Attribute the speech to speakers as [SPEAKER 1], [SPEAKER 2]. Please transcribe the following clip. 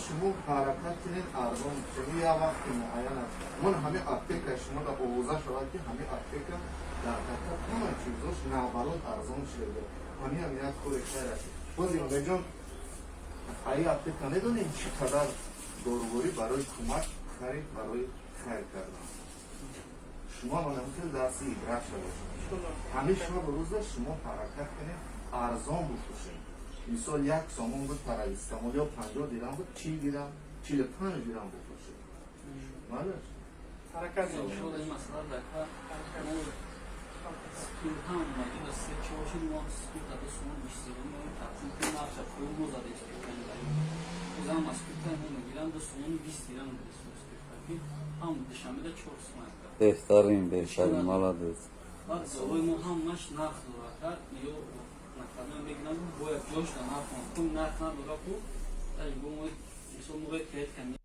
[SPEAKER 1] شما حرکت کنید ارزان شما یا وقت معین است من همه اپلیکیشن شما در اوضاع شود که همه اپلیکیشن در حقیقت همه چیزاش نابالود ارزان شده همین هم یک کار خیر است باز یاد جان ای اپلیکیشن ندونیم چقدر داروری برای کمک خرید برای خیر کردن شما منظور درسی عبرت شده همه شما به روز شما حرکت کنید ارزان بفروشید مثال یک سامان بود پرایستمال یا 50 دیرم بود 40 دیرم 45 دیرم بفروشید بله
[SPEAKER 2] حرکت
[SPEAKER 3] شغل این مسئله در سکول هم مجید است که باشی ما سکول تا سوم بیشترین ما تقسیم کنیم نقش خوی موزاده سکول کنیم اوزم مسکول کنیم میگیرم دو سوم 20 دیرم سکول کنیم هم دشمه ده 4 سوم
[SPEAKER 4] بهترین молодец
[SPEAKER 3] بعد زوی ما هم مش نرخ داره کرد یا نکردم بگیرم باید جوش در نرخ کنم نرخ نداره کو تا این گوی مثل موقع کرد کنیم